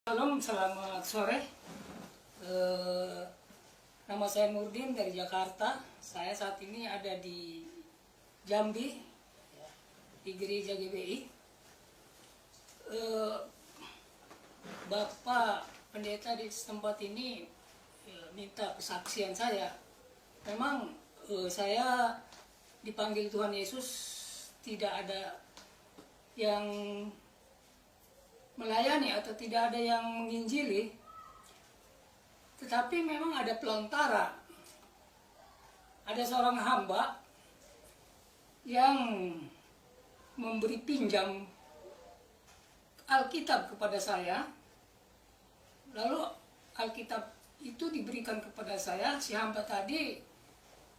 Shalom, selamat sore. Nama saya Nurdin dari Jakarta. Saya saat ini ada di Jambi, di gereja GBI. Bapak pendeta di tempat ini minta kesaksian saya. Memang saya dipanggil Tuhan Yesus, tidak ada yang melayani atau tidak ada yang menginjili, tetapi memang ada pelantara. Ada seorang hamba yang memberi pinjam Alkitab kepada saya, lalu Alkitab itu diberikan kepada saya. Si hamba tadi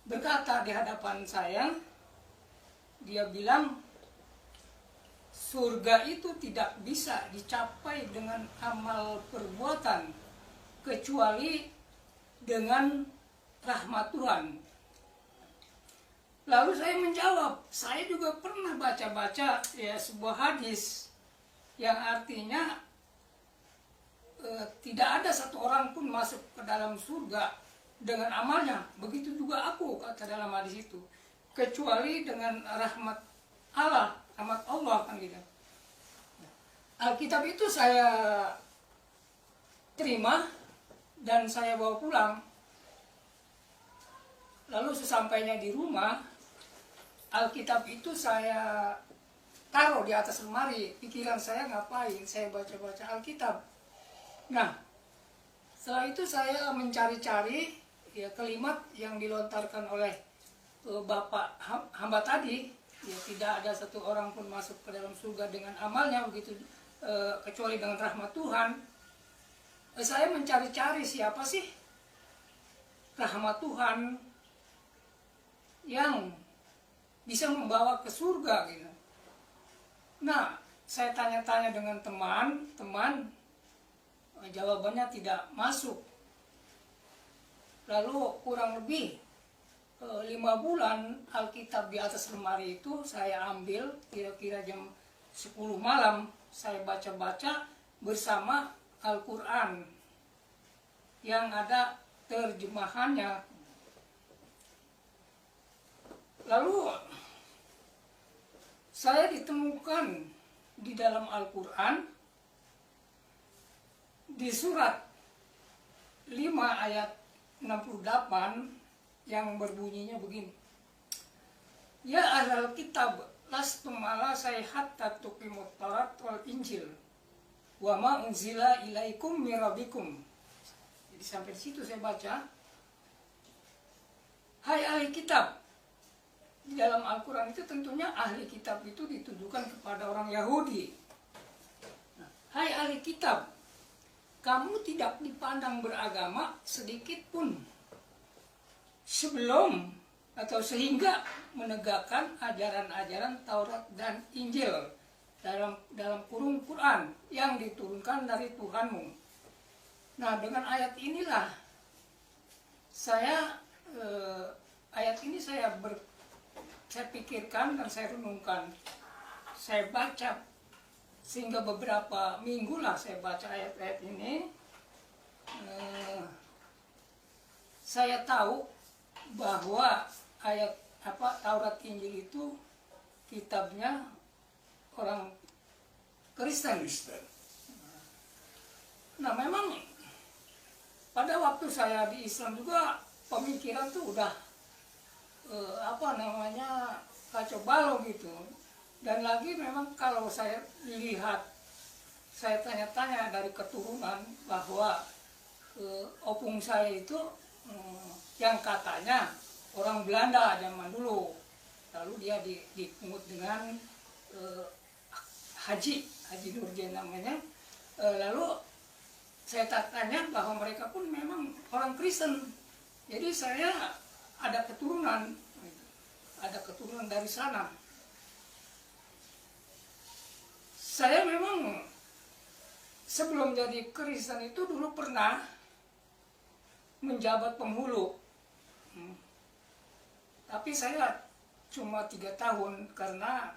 berkata di hadapan saya, dia bilang, surga itu tidak bisa dicapai dengan amal perbuatan, kecuali dengan rahmat Tuhan. Lalu saya menjawab, saya juga pernah baca-baca sebuah hadis yang artinya tidak ada satu orang pun masuk ke dalam surga dengan amalnya. Begitu juga aku, kata dalam hadis itu, kecuali dengan rahmat Allah, rahmat Allah, kan gitu. Alkitab itu saya terima dan saya bawa pulang. Lalu sesampainya di rumah, Alkitab itu saya taruh di atas lemari. Pikiran saya ngapain? Saya baca-baca Alkitab. Nah, setelah itu saya mencari-cari kalimat yang dilontarkan oleh Bapak hamba tadi. Tidak ada satu orang pun masuk ke dalam surga dengan amalnya, begitu kecuali dengan rahmat Tuhan. Saya mencari-cari siapa sih rahmat Tuhan yang bisa membawa ke surga gitu. Nah, saya tanya-tanya dengan teman, jawabannya tidak masuk. Lalu kurang lebih 5 bulan Alkitab di atas lemari itu saya ambil, kira-kira jam 10 malam saya baca-baca bersama Al-Quran yang ada terjemahannya. Lalu saya ditemukan di dalam Al-Quran di surat 5 ayat 68 yang berbunyinya begini. Ya ahlal kitab, lastum ala sayhatta tuqimut Taurat wal Injil wa ma unzila ilaikum mirabikum. Jadi sampai situ saya baca, hai ahli kitab. Di dalam Al-Quran itu tentunya ahli kitab itu ditujukan kepada orang Yahudi. Nah, hai ahli kitab, kamu tidak dipandang beragama sedikit pun sebelum atau sehingga menegakkan ajaran-ajaran Taurat dan Injil dalam kurung Quran yang diturunkan dari Tuhanmu. Nah, dengan ayat inilah saya pikirkan dan saya renungkan. Saya baca sehingga beberapa minggu lah saya baca ayat-ayat ini. Saya tahu bahwa Taurat Injil itu kitabnya orang Kristen. Nah, memang pada waktu saya di Islam juga pemikiran tuh udah kacau balau gitu. Dan lagi memang kalau saya lihat, saya tanya-tanya dari keturunan bahwa opung saya itu yang katanya orang Belanda zaman dulu, lalu dia dipungut dengan Haji Nurjen namanya. Lalu saya tanya bahwa mereka pun memang orang Kristen. Jadi saya ada keturunan dari sana. Saya memang sebelum jadi Kristen itu dulu pernah menjabat penghulu. Tapi saya cuma 3 tahun karena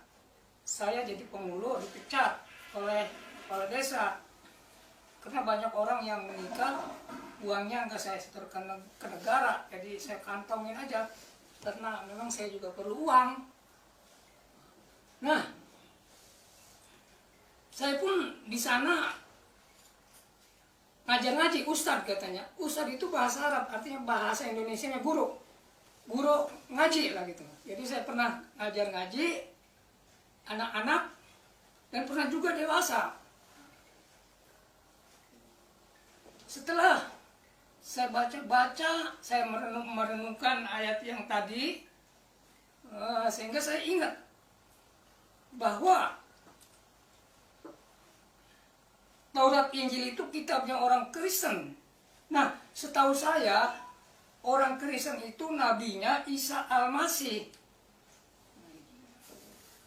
saya jadi penghulu dipecat oleh kepala desa. karena banyak orang yang menikah uangnya nggak saya setorkan ke negara, jadi saya kantongin aja karena memang saya juga perlu uang. Nah, saya pun di sana ngaji ustad katanya. Ustad itu bahasa Arab, artinya bahasa Indonesianya guru ngaji lah gitu. Jadi saya pernah ngajar ngaji anak-anak dan pernah juga dewasa. Setelah saya baca-baca, saya merenungkan ayat yang tadi, sehingga saya ingat bahwa Taurat Injil itu kitabnya orang Kristen. Nah, setahu saya, orang Kristen itu nabinya Isa Al-Masih.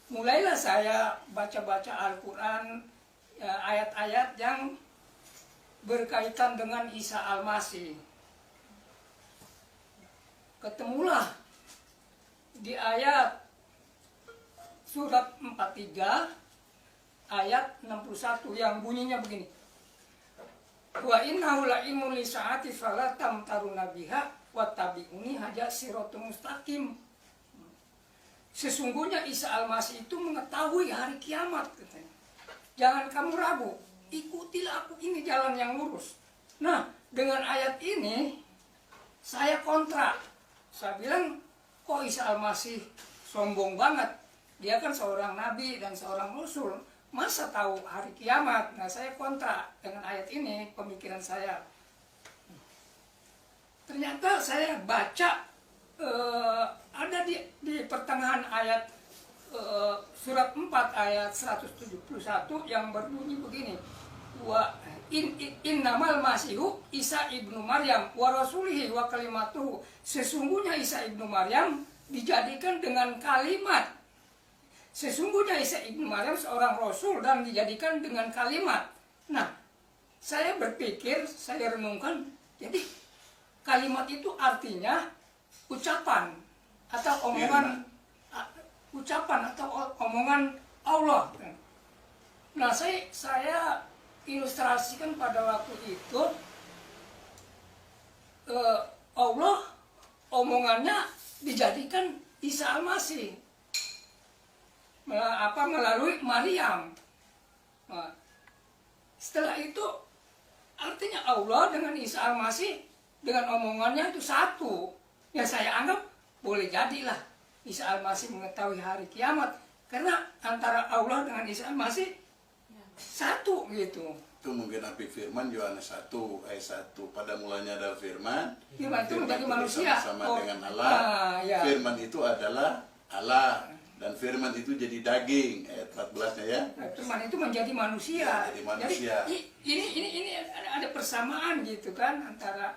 Mulailah saya baca-baca Al-Quran, ayat-ayat yang berkaitan dengan Isa Al-Masih. Ketemulah di ayat surat 43 ayat 61 yang bunyinya begini. Wa innahu la'imun li sa'ati fala tamtaruna biha wattabi'uni haja siratal mustaqim. Sesungguhnya Isa Al-Masih itu mengetahui hari kiamat katanya. Jangan kamu ragu, ikutilah aku, ini jalan yang lurus. Nah, dengan ayat ini saya kontra. Saya bilang, kok Isa Al-Masih sombong banget. Dia kan seorang nabi dan seorang rasul. Masa tahu hari kiamat? Nah, saya kontra dengan ayat ini, pemikiran saya. Ternyata saya baca ada di pertengahan ayat surat 4 ayat 171 yang berbunyi begini. Wa innamal masihu Isa ibnu Maryam wa rasulihi wa kalimatuhu. Sesungguhnya Isa ibnu Maryam dijadikan dengan kalimat. Sesungguhnya Isa ibnu Maryam seorang rasul dan dijadikan dengan kalimat. Nah, saya berpikir, saya renungkan, jadi kalimat itu artinya ucapan atau omongan, omongan Allah. Nah, saya ilustrasikan pada waktu itu Allah omongannya dijadikan Isa Al-Masih melalui Maryam. Nah, setelah itu artinya Allah dengan Isa Al-Masih dengan omongannya itu satu. Ya saya anggap boleh jadilah Isa Al-Masih mengetahui hari kiamat karena antara Allah dengan Isa Al-Masih satu gitu. Itu mungkin api firman Yohanes 1 ayat 1. Pada mulanya ada firman. Firman itu menjadi manusia Sama dengan Allah. Ya. Firman itu adalah Allah. Dan firman itu jadi daging, ayat 14-nya ya. Firman itu menjadi manusia. Jadi manusia. Jadi ini ada persamaan gitu kan antara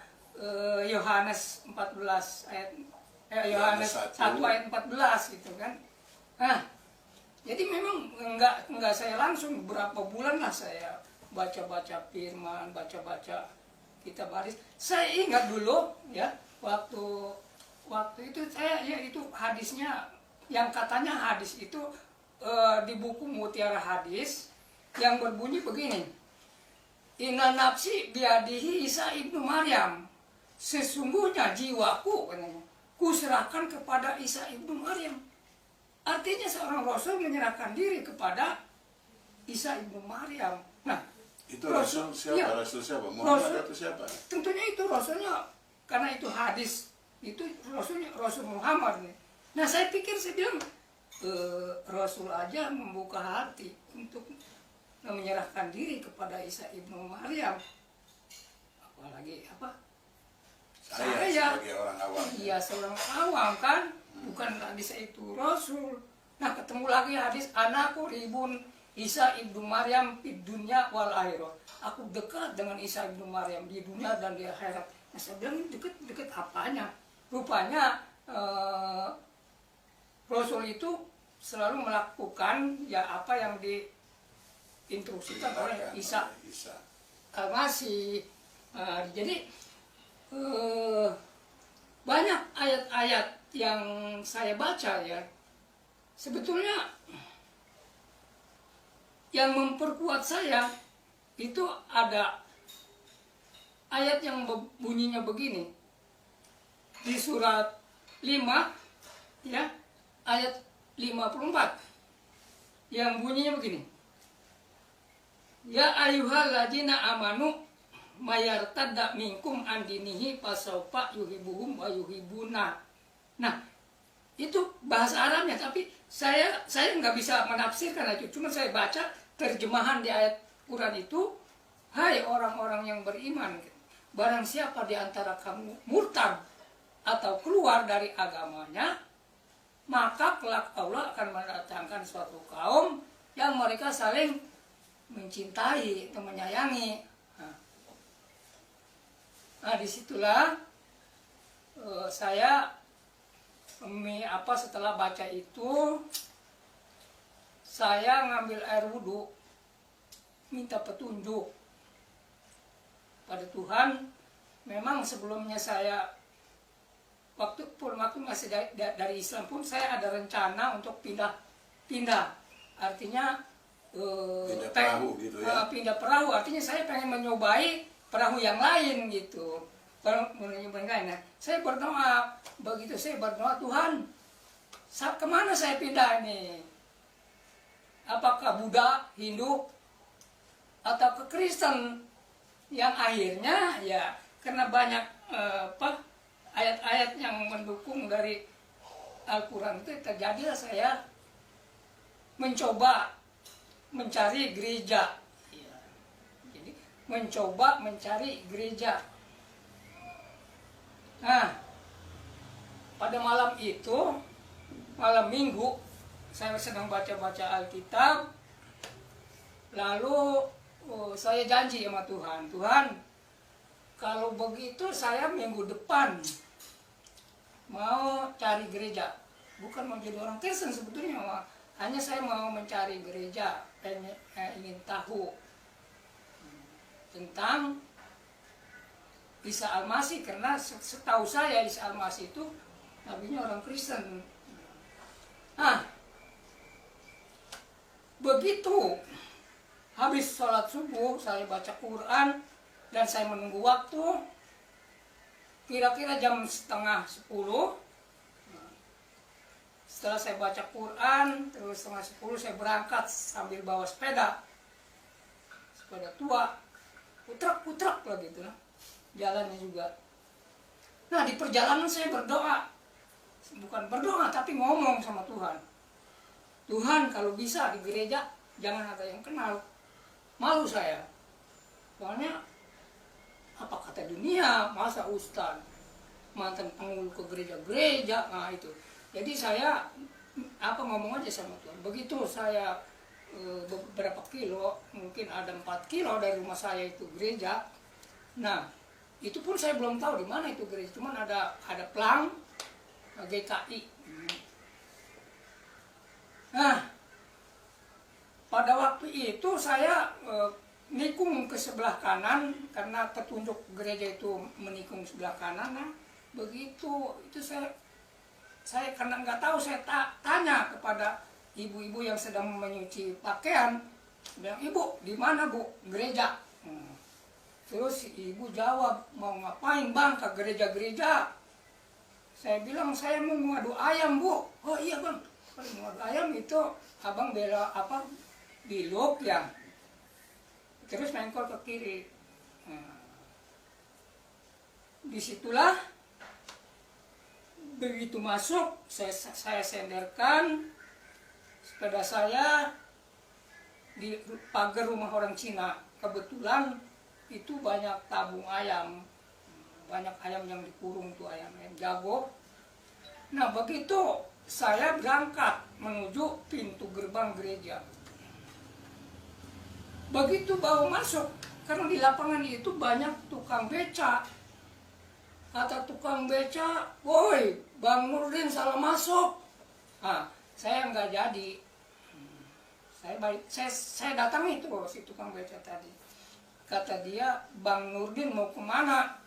Yohanes 14 ayat Yohanes 1 ayat 14 gitu kan. Nah, jadi memang enggak saya langsung berapa bulan lah saya baca-baca firman, baca-baca kitab hadis. Saya ingat dulu ya waktu itu saya ya itu hadisnya yang katanya hadis itu di buku Mutiara Hadis yang berbunyi begini. Inna nafsi biadihi Isa ibnu Maryam. Sesungguhnya jiwaku katanya, kuserahkan kepada Isa ibnu Maryam. Artinya seorang rasul menyerahkan diri kepada Isa ibnu Maryam. Nah, itu rasul siapa? Ya, rasul siapa? Muhammad atau siapa? Tentunya itu rasulnya, karena itu hadis itu rasulnya Rasul Muhammad nih. Nah, saya pikir, saya bilang, Rasul aja membuka hati untuk menyerahkan diri kepada Isa ibnu Maryam. Apalagi apa? Saya sebagai orang awam. Iya, seorang awam kan, bukan hadis itu Rasul. Nah, ketemu lagi hadis anakku ribun Isa ibnu Maryam di dunia wal akhirat. Aku dekat dengan Isa ibnu Maryam di dunia dan di akhirat. Nah, saya bilang dekat apanya? Rupanya Rasul itu selalu melakukan ya apa yang diinstruksikan oleh Isa Al-Masih. Jadi banyak ayat-ayat yang saya baca ya, sebetulnya yang memperkuat saya itu ada ayat yang bunyinya begini. Di surat 5 ya, ayat 54 yang bunyinya begini. Ya ayyuhalladzina amanu mayartadda minkum an dinihi fasawfa yuhibbuhum wa yuhibbuna. Nah, itu bahasa Arabnya, tapi saya nggak bisa menafsirkan itu. Cuma saya baca terjemahan di ayat Quran itu, hai orang-orang yang beriman, barang siapa di antara kamu murtad atau keluar dari agamanya, maka kelak Allah akan mendatangkan suatu kaum yang mereka saling mencintai atau menyayangi. Nah, disitulah saya setelah baca itu, saya ngambil air wudhu, minta petunjuk pada Tuhan. Memang sebelumnya saya waktu masih dari Islam pun saya ada rencana untuk pindah, artinya pindah perahu gitu ya. Pindah perahu, artinya saya pengen menyobai perahu yang lain gitu. Nah, saya berdoa, begitu saya berdoa, Tuhan, kemana saya pindah ini? Apakah Buddha, Hindu, atau ke Kristen? Yang akhirnya ya karena banyak ayat-ayat yang mendukung dari Al-Quran itu, terjadilah saya mencoba mencari gereja. Ya. Jadi mencoba mencari gereja. Nah, pada malam itu, malam Minggu, saya sedang baca-baca Alkitab, lalu saya janji sama Tuhan, Tuhan, kalau begitu saya minggu depan mau cari gereja, bukan mau jadi orang Kristen sebetulnya, hanya saya mau mencari gereja, ingin tahu tentang Isa Al-Masih, karena setahu saya Isa Al-Masih itu nabinya orang Kristen. Nah, begitu habis sholat subuh, saya baca Quran dan saya menunggu waktu. Kira-kira jam 9:30. Setelah saya baca Quran, terus 9:30 saya berangkat sambil bawa sepeda tua, putrak lah gitu, jalannya juga. Nah, di perjalanan saya berdoa, bukan berdoa tapi ngomong sama Tuhan. Tuhan, kalau bisa di gereja jangan ada yang kenal. Malu saya, soalnya apa kata dunia, masa ustaz mantan penghulu ke gereja-gereja, nah itu. Jadi saya ngomong aja sama Tuhan. Begitu saya beberapa kilo, mungkin ada 4 kilo dari rumah saya itu gereja. Nah, itu pun saya belum tahu di mana itu gereja, cuman ada plang GKI. Nah, pada waktu itu saya nikung ke sebelah kanan, karena petunjuk gereja itu menikung sebelah kanan. Nah, begitu itu saya karena nggak tahu, saya tanya kepada ibu-ibu yang sedang menyuci pakaian, bilang, Ibu, di mana Bu gereja? Terus ibu jawab, mau ngapain Bang ke gereja-gereja? Saya bilang, saya mau ngadu ayam Bu. Oh iya Bang, kalau ngadu ayam itu abang bela biluk ya, terus mengkol ke kiri. Disitulah begitu masuk, saya senderkan sepeda saya di pagar rumah orang Cina. Kebetulan itu banyak tabung ayam, banyak ayam yang dikurung tuh, ayam jago. Nah, begitu saya berangkat menuju pintu gerbang gereja. Begitu baru masuk, karena di lapangan itu banyak tukang beca. Kata tukang beca, woi Bang Nurdin salah masuk. Nah, saya nggak jadi. Saya datang itu si tukang beca tadi. Kata dia, Bang Nurdin mau kemana?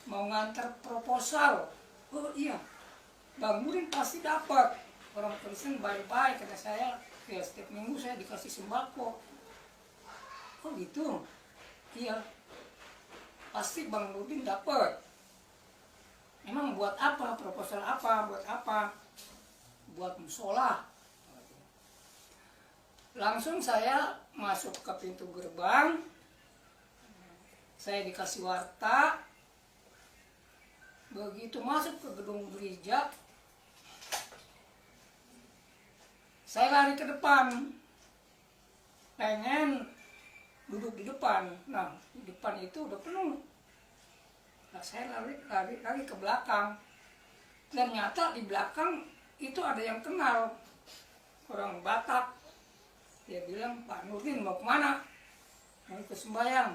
Mau ngantar proposal. Oh iya, Bang Nurdin pasti dapat. Orang Kristen baik-baik, kata saya. Ya, setiap minggu saya dikasih sembako. Oh gitu? Iya. pasti Bang Nurdin dapat. Emang buat apa? Proposal apa? Buat apa? Buat musola. Langsung saya masuk ke pintu gerbang, saya dikasih warta. Begitu masuk ke gedung gereja, saya lari ke depan, pengen duduk di depan. Nah, di depan itu udah penuh. Nah, saya lari ke belakang. Ternyata di belakang itu ada yang kenal, orang Batak. Dia bilang, Pak Nurdin mau kemana? Mau ke sembahyang.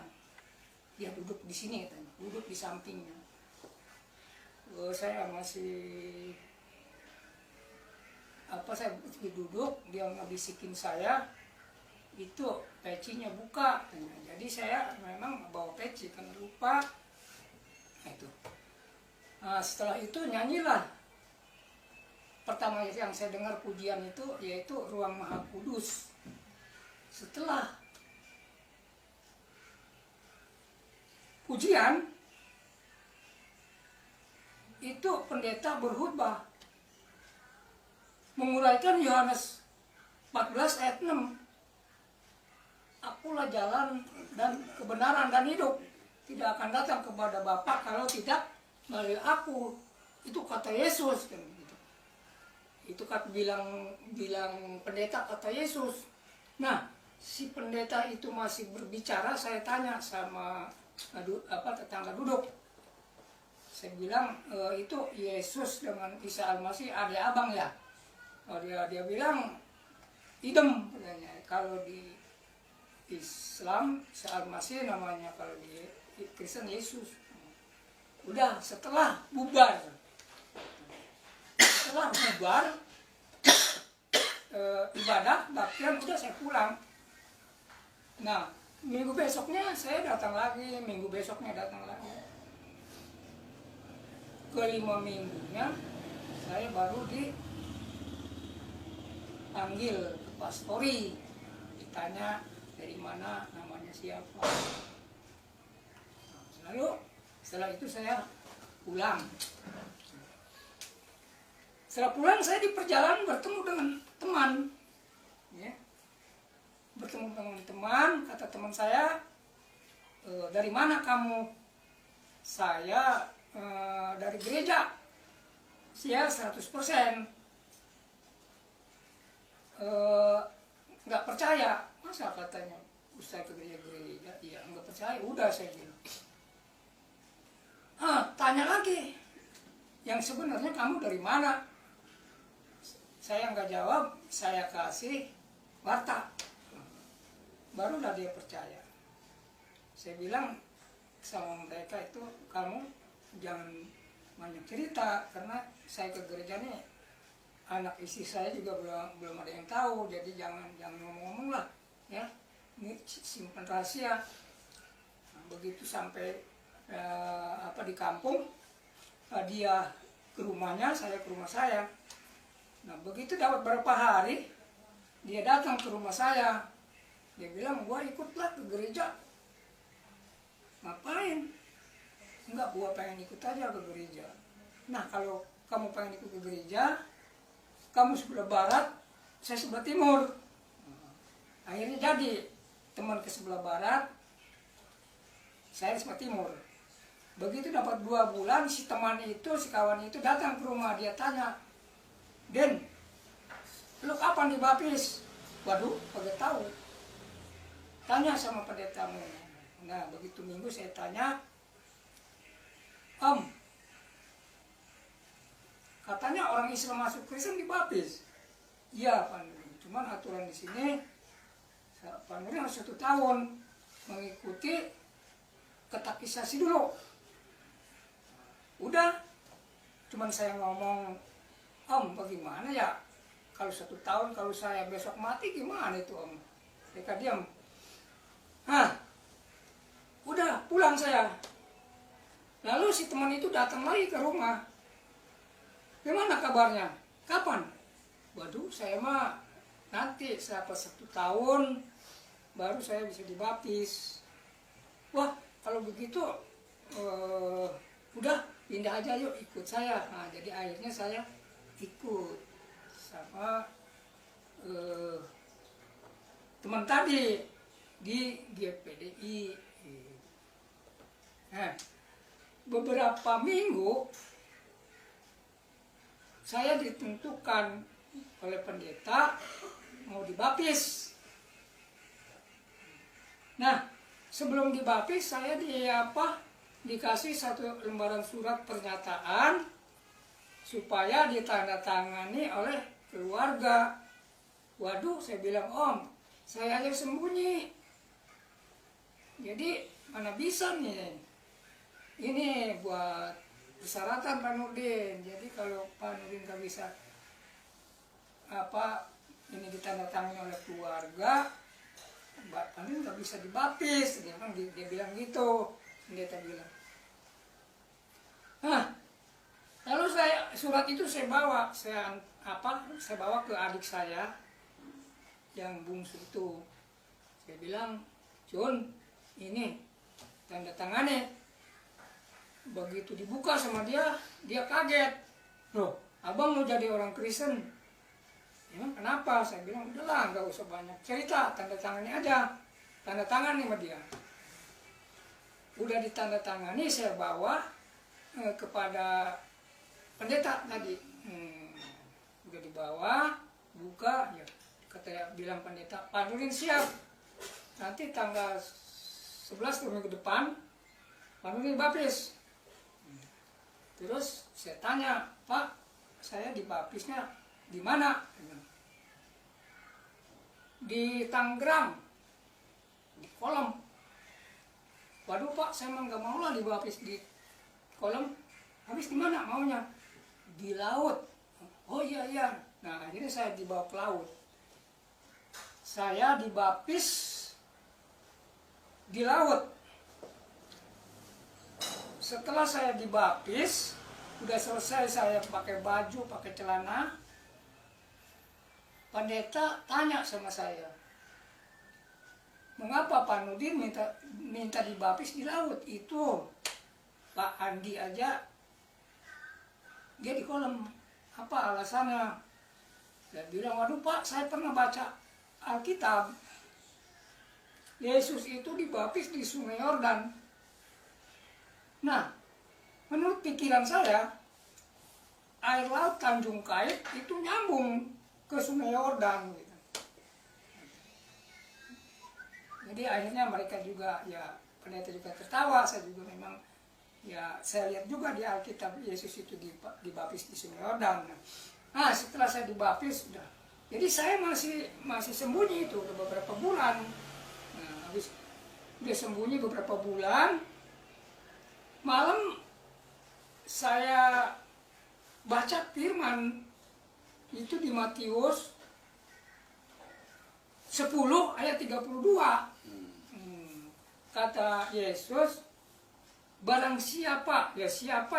Dia duduk di sini, katanya. Duduk di sampingnya. Saya masih saya duduk, dia ngebisikin saya, itu pecinya buka. Jadi saya memang bawa peci karena lupa. Itu. Nah, setelah itu nyanyilah. Pertama yang saya dengar pujian itu yaitu Ruang Maha Kudus. Setelah pujian itu pendeta berkhutbah menguraikan Yohanes 14 ayat 6. Akulah jalan dan kebenaran dan hidup. Tidak akan datang kepada Bapa kalau tidak melalui aku. Itu kata Yesus kan gitu. Itu kata bilang pendeta kata Yesus. Nah, si pendeta itu masih berbicara, saya tanya sama tetangga duduk. Saya bilang, itu Yesus dengan Isa Al-Masih ada abang ya? Dia bilang, idem katanya. Kalau di Islam Isa Al-Masih namanya, kalau di Kristen Yesus. Udah setelah bubar ibadah baktian udah saya pulang. Nah, minggu besoknya saya datang lagi, minggu besoknya datang lagi. Ke-5 minggunya saya baru dipanggil ke pastori, ditanya dari mana, namanya siapa. Lalu setelah itu saya pulang. Setelah pulang saya di perjalanan bertemu dengan teman, ya. Bertemu dengan teman, kata teman saya, dari mana kamu? Saya dari gereja. Saya 100%. Nggak percaya, masa katanya saya ke gereja? Iya, nggak percaya. Udah saya bilang. Tanya lagi, yang sebenarnya kamu dari mana? Saya nggak jawab, saya kasih warta. Barulah dia percaya. Saya bilang sama mereka itu, kamu jangan banyak cerita, karena saya ke gereja nih, anak istri saya juga belum ada yang tahu, jadi jangan ngomong-ngomong lah, ya. Ini simpan rahasia. Nah, begitu sampai di kampung, dia ke rumahnya, saya ke rumah saya. Nah, begitu dapat berapa hari, dia datang ke rumah saya. Dia bilang, gua ikutlah ke gereja. Ngapain? Enggak, gua pengen ikut aja ke gereja. Nah, kalau kamu pengen ikut ke gereja, kamu sebelah barat, saya sebelah timur. Akhirnya jadi, teman ke sebelah barat, saya sebelah timur. Begitu dapat 2 bulan, si teman itu, si kawan itu datang ke rumah. Dia tanya, Den, lu kapan dibaptis? Waduh, kagak tahu. Tanya sama pendetamu. Nah, begitu minggu saya tanya, Om, katanya orang Islam masuk Kristen dibaptis. Iya, Pak Nurdin. Cuman aturan di sini, Pak Nurdin harus 1 tahun mengikuti katekisasi dulu. Udah, cuman saya ngomong, Om, bagaimana ya? Kalau 1 tahun, kalau saya besok mati gimana itu, Om? Mereka diam. Udah, pulang saya. Lalu si teman itu datang lagi ke rumah. Gimana kabarnya? Kapan? Waduh, saya mah nanti setelah 1 tahun baru saya bisa dibaptis. Wah, kalau begitu udah pindah aja yuk ikut saya. Nah, jadi akhirnya saya ikut sama teman tadi di GPDI. Nah, beberapa minggu saya ditentukan oleh pendeta mau dibaptis. Nah, sebelum dibaptis saya dikasih satu lembaran surat pernyataan supaya ditandatangani oleh keluarga. Waduh, saya bilang, Om, saya aja sembunyi. Jadi mana bisa nih? Ini buat persyaratan Pak Nurdin. Jadi kalau Pak Nurdin nggak bisa ini ditandatangani oleh keluarga, Pak Nurdin nggak bisa dibaptis. Dia bilang gitu. Pendeta bilang. Nah, lalu surat itu saya bawa ke adik saya yang bungsu itu. Saya bilang, Jun, ini tanda tangannya. Begitu dibuka sama dia kaget. Loh, abang mau jadi orang Kristen? Emang kenapa? Saya bilang, udahlah, nggak usah banyak cerita, tanda tangannya aja. Tanda tangan nih sama dia. Udah ditanda tangani, saya bawa kepada pendeta tadi. Udah dibawa, buka, ya. Bilang pendeta, Pak Nurdin siap. Nanti tanggal 11 minggu depan, Pak Nurdin baptis. Terus saya tanya, Pak, saya dibaptisnya di mana? Di Tangerang, di Kolom. Waduh Pak, saya emang gak mau lah dibaptis di Kolom. Habis di mana maunya? Di laut. Oh iya. Nah, akhirnya saya dibawa ke laut. Saya dibaptis di laut. Setelah saya dibaptis, udah selesai saya pakai baju, pakai celana. Pendeta tanya sama saya, mengapa Pak Nurdin minta dibaptis di laut? Itu Pak Andi aja dia di Kolom. Apa alasannya? Saya bilang, waduh Pak, saya pernah baca Alkitab. Yesus itu dibaptis di Sungai Yordan. Nah, menurut pikiran saya, air laut Tanjung Kait itu nyambung ke Sungai Yordan. Gitu. Jadi akhirnya mereka juga, ya pendeta juga tertawa. Saya juga memang, ya saya lihat juga di Alkitab Yesus itu dibaptis di Sungai Yordan. Nah, setelah saya dibaptis, jadi saya masih sembunyi itu beberapa bulan. Nah, habis dia sembunyi beberapa bulan, malam saya baca firman itu di Matius 10 ayat 32. Kata Yesus, barang siapa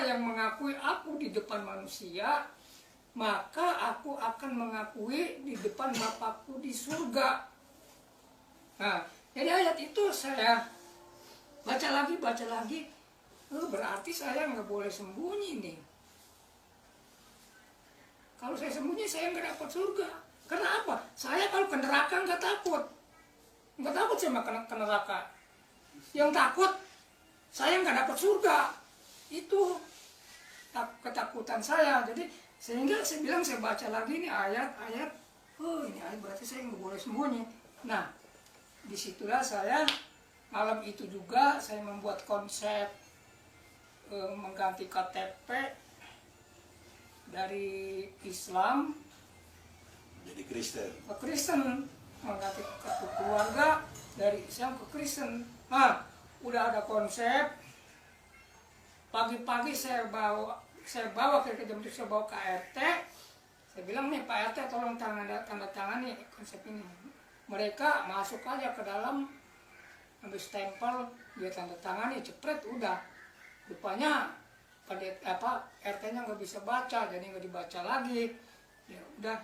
yang mengakui aku di depan manusia, maka aku akan mengakui di depan Bapakku di surga. Nah, jadi ayat itu saya baca lagi. Berarti saya nggak boleh sembunyi nih. Kalau saya sembunyi, saya nggak dapat surga. Karena apa? Saya kalau ke neraka nggak takut. Nggak takut saya ke neraka. Yang takut, saya nggak dapat surga. Itu ketakutan saya. Jadi sehingga saya bilang, saya baca lagi nih ayat-ayat. Oh, ini ayat berarti saya nggak boleh sembunyi. Nah, disitulah saya malam itu juga saya membuat konsep mengganti KTP dari Islam jadi Kristen. Ke Kristen, mengganti kartu keluarga dari Islam ke Kristen. Nah, udah ada konsep. Pagi-pagi saya bawa ke jam itu, saya bawa ke RT. Saya bilang, nih Pak RT, tolong tanda tangan nih konsep ini. Mereka masuk aja ke dalam, ambil stempel, dia tanda tangan nih, cepret, udah. Rupanya RT-nya nggak bisa baca, jadi nggak dibaca lagi. Ya udah.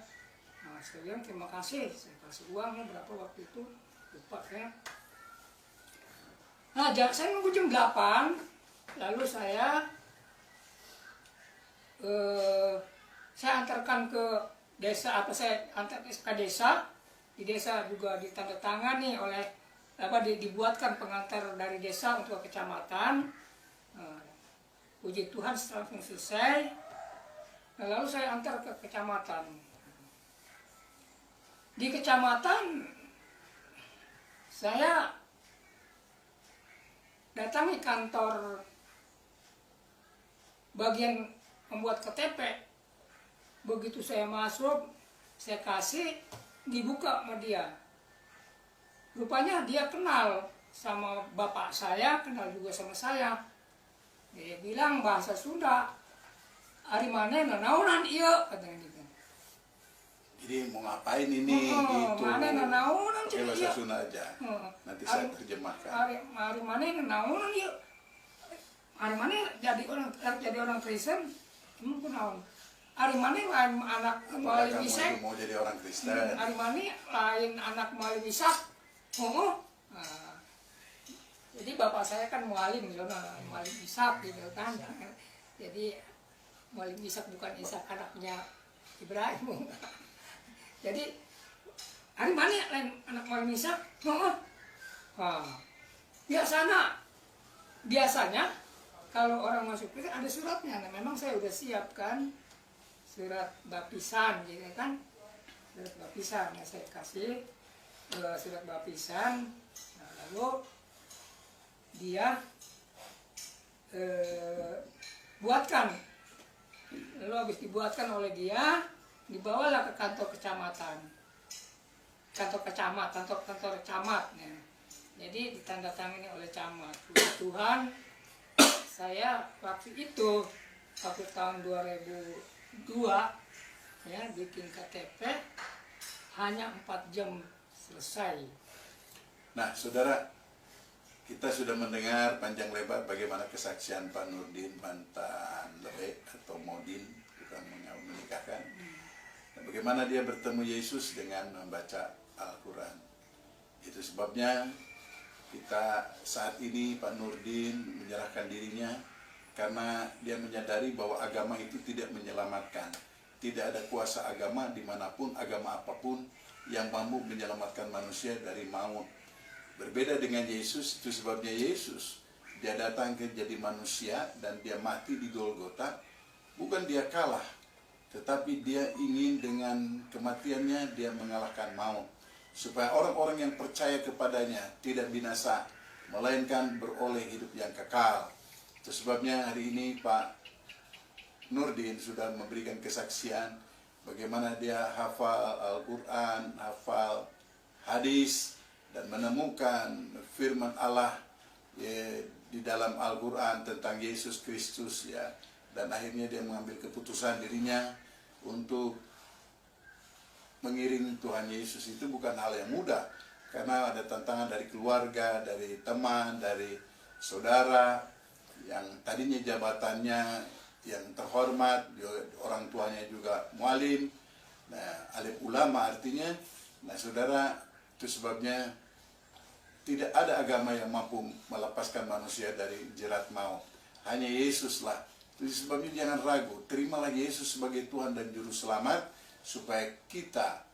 Nah, saya bilang terima kasih, saya kasih uangnya berapa waktu itu, lupa ya. Nah, saya nunggu jam 8, Lalu saya antarkan ke desa, saya antar ke desa. Di desa juga ditandatangani oleh dibuatkan pengantar dari desa untuk kecamatan. Puji Tuhan setelah selesai, lalu saya antar ke kecamatan. Di kecamatan saya datangi kantor bagian membuat KTP. Begitu saya masuk, saya kasih, dibuka sama dia. Rupanya dia kenal sama bapak saya, kenal juga sama saya. Dia bilang bahasa Sunda, "Ari maneh nanaunan ieu," katanya gitu. Jadi mau ngapain ini gitu. Maneh nanaunan Pakai bahasa ieu. Sunda aja. Nanti saya terjemahkan. Ari maneh nanaunan ieu. Ari maneh jadi orang Kristen, kunaon? Ari maneh lain anak Apakah Mali kamu Bisek. itu mau jadi orang Kristen? Ari maneh lain anak Mali Bisek. Nah, jadi bapak saya kan mualim gitu, mualim Ishak gitu kan. Jadi mualim Ishak bukan Ishak anaknya Ibrahim. Jadi hari mana lain anak mualim Ishak? Biasanya kalau orang masuk Kristen ada suratnya. Nah, memang saya udah siapkan surat baptisan gitu kan. Surat baptisan ya saya kasih surat baptisan. Nah, lalu dia buatkan, lalu habis dibuatkan oleh dia, dibawalah ke kantor kecamatan, kantor camat ya. Jadi ditandatangani oleh camat. Puji Tuhan, saya waktu tahun 2002 ya bikin KTP hanya 4 jam selesai. Nah, saudara, kita sudah mendengar panjang lebar bagaimana kesaksian Pak Nurdin mantan Lebe atau Modin, bukan menikahkan. Dan bagaimana dia bertemu Yesus dengan membaca Al-Quran. Itu sebabnya kita saat ini Pak Nurdin menyerahkan dirinya karena dia menyadari bahwa agama itu tidak menyelamatkan. Tidak ada kuasa agama dimanapun, agama apapun yang mampu menyelamatkan manusia dari maut. Berbeda dengan Yesus, itu sebabnya Yesus, dia datang ke jadi manusia dan dia mati di Golgota. Bukan dia kalah, tetapi dia ingin dengan kematiannya dia mengalahkan maut. Supaya orang-orang yang percaya kepadanya tidak binasa, melainkan beroleh hidup yang kekal. Itu sebabnya hari ini Pak Nurdin sudah memberikan kesaksian bagaimana dia hafal Al-Quran, hafal hadis, dan menemukan firman Allah ya, di dalam Al-Quran tentang Yesus Kristus ya. Dan akhirnya dia mengambil keputusan dirinya untuk mengiringi Tuhan Yesus. Itu bukan hal yang mudah karena ada tantangan dari keluarga, dari teman, dari saudara yang tadinya jabatannya yang terhormat, orang tuanya juga mualim, nah alim ulama artinya. Nah saudara, itu sebabnya tidak ada agama yang mampu melepaskan manusia dari jerat maut. Hanya Yesuslah. Itu sebabnya jangan ragu, terimalah Yesus sebagai Tuhan dan Juru Selamat supaya kita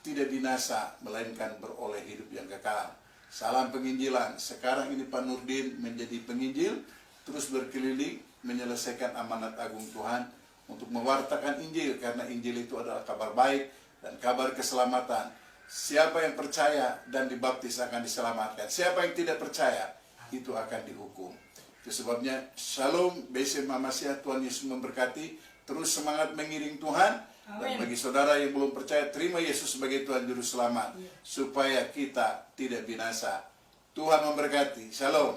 tidak binasa melainkan beroleh hidup yang kekal. Salam penginjilan. Sekarang ini Pak Nurdin menjadi penginjil, terus berkeliling menyelesaikan amanat agung Tuhan untuk mewartakan Injil, karena Injil itu adalah kabar baik dan kabar keselamatan. Siapa yang percaya dan dibaptis akan diselamatkan. Siapa yang tidak percaya itu akan dihukum. Itu sebabnya Shalom, Bese Mamasya, Tuhan Yesus memberkati. Terus semangat mengiring Tuhan. Dan bagi saudara yang belum percaya, terima Yesus sebagai Tuhan Juru Selamat supaya kita tidak binasa. Tuhan memberkati. Shalom.